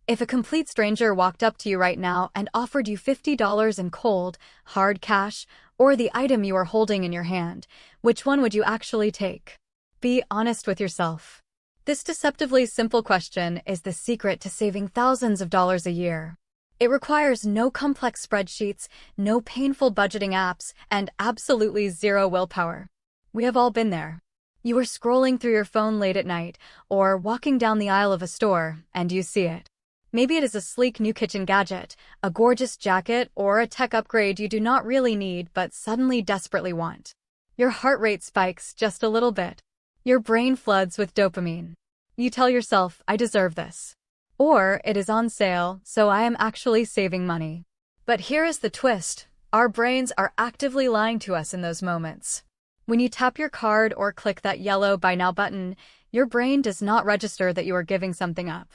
If a complete stranger walked up to you right now and offered you $50 in cold, hard cash, or the item you are holding in your hand, which one would you actually take? Be honest with yourself. This deceptively simple question is the secret to saving thousands of dollars a year. It requires no complex spreadsheets, no painful budgeting apps, and absolutely zero willpower. We have all been there. You are scrolling through your phone late at night, or walking down the aisle of a store, and you see it. Maybe it is a sleek new kitchen gadget, a gorgeous jacket, or a tech upgrade you do not really need but suddenly desperately want. Your heart rate spikes just a little bit. Your brain floods with dopamine. You tell yourself, I deserve this. Or, it is on sale, so I am actually saving money. But here is the twist. Our brains are actively lying to us in those moments. When you tap your card or click that yellow Buy Now button, your brain does not register that you are giving something up.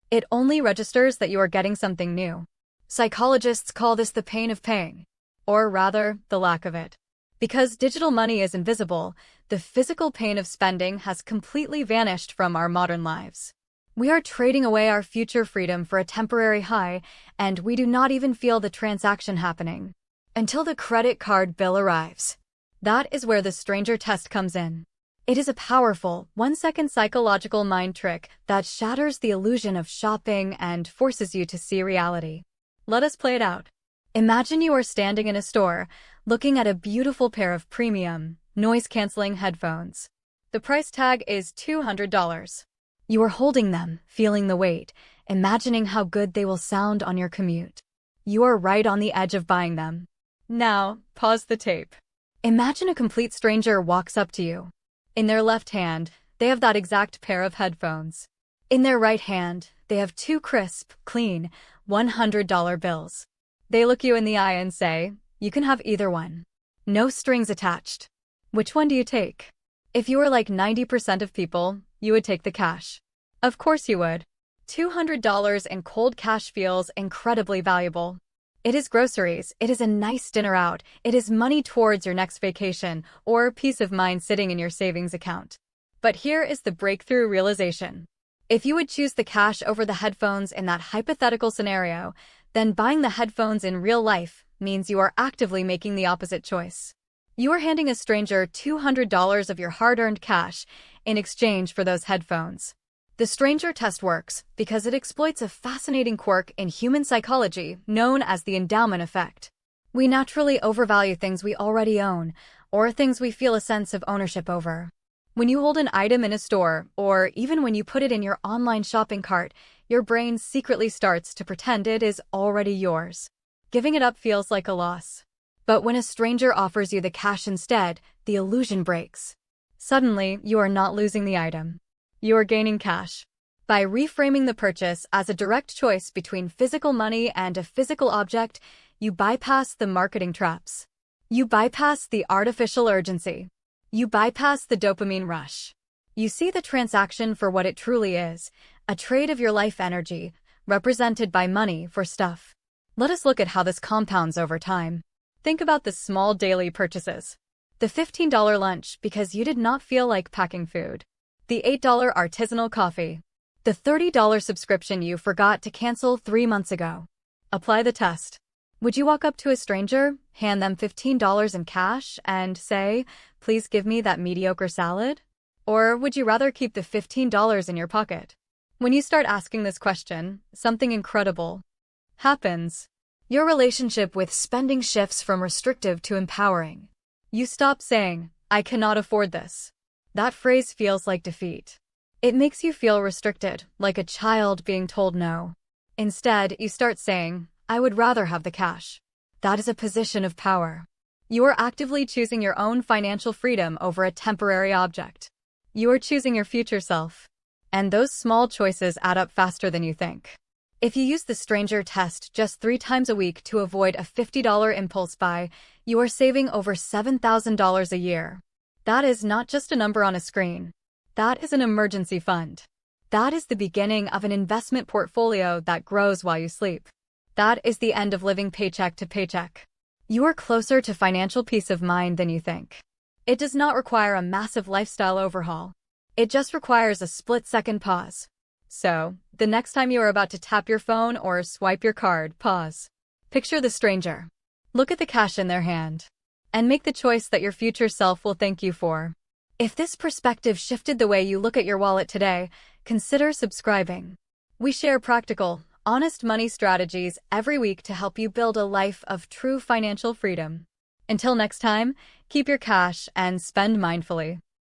It only registers that you are getting something new. Psychologists call this the pain of paying, or rather, the lack of it. Because digital money is invisible, the physical pain of spending has completely vanished from our modern lives. We are trading away our future freedom for a temporary high, and we do not even feel the transaction happening until the credit card bill arrives. That is where the stranger test comes in. It is a powerful, 1-second psychological mind trick that shatters the illusion of shopping and forces you to see reality. Let us play it out. Imagine you are standing in a store, looking at a beautiful pair of premium, noise-canceling headphones. The price tag is $200. You are holding them, feeling the weight, imagining how good they will sound on your commute. You are right on the edge of buying them. Now, pause the tape. Imagine a complete stranger walks up to you. In their left hand, they have that exact pair of headphones. In their right hand, they have two crisp, clean, $100 bills. They look you in the eye and say, you can have either one. No strings attached. Which one do you take? If you were like 90% of people, you would take the cash. Of course you would. $200 in cold cash feels incredibly valuable. It is groceries, it is a nice dinner out, it is money towards your next vacation, or peace of mind sitting in your savings account. But here is the breakthrough realization. If you would choose the cash over the headphones in that hypothetical scenario, then buying the headphones in real life means you are actively making the opposite choice. You are handing a stranger $200 of your hard-earned cash in exchange for those headphones. The stranger test works because it exploits a fascinating quirk in human psychology known as the endowment effect. We naturally overvalue things we already own, or things we feel a sense of ownership over. When you hold an item in a store, or even when you put it in your online shopping cart, your brain secretly starts to pretend it is already yours. Giving it up feels like a loss. But when a stranger offers you the cash instead, the illusion breaks. Suddenly, you are not losing the item. You are gaining cash. By reframing the purchase as a direct choice between physical money and a physical object, you bypass the marketing traps. You bypass the artificial urgency. You bypass the dopamine rush. You see the transaction for what it truly is, a trade of your life energy, represented by money for stuff. Let us look at how this compounds over time. Think about the small daily purchases. The $15 lunch because you did not feel like packing food. The $8 artisanal coffee. The $30 subscription you forgot to cancel 3 months ago. Apply the test. Would you walk up to a stranger, hand them $15 in cash, and say, please give me that mediocre salad? Or would you rather keep the $15 in your pocket? When you start asking this question, something incredible happens. Your relationship with spending shifts from restrictive to empowering. You stop saying, I cannot afford this. That phrase feels like defeat. It makes you feel restricted, like a child being told no. Instead, you start saying, I would rather have the cash. That is a position of power. You are actively choosing your own financial freedom over a temporary object. You are choosing your future self. And those small choices add up faster than you think. If you use the stranger test just 3 times a week to avoid a $50 impulse buy, you are saving over $7,000 a year. That is not just a number on a screen. That is an emergency fund. That is the beginning of an investment portfolio that grows while you sleep. That is the end of living paycheck to paycheck. You are closer to financial peace of mind than you think. It does not require a massive lifestyle overhaul. It just requires a split-second pause. So, the next time you are about to tap your phone or swipe your card, pause. Picture the stranger. Look at the cash in their hand. And make the choice that your future self will thank you for. If this perspective shifted the way you look at your wallet today, consider subscribing. We share practical, honest money strategies every week to help you build a life of true financial freedom. Until next time, keep your cash and spend mindfully.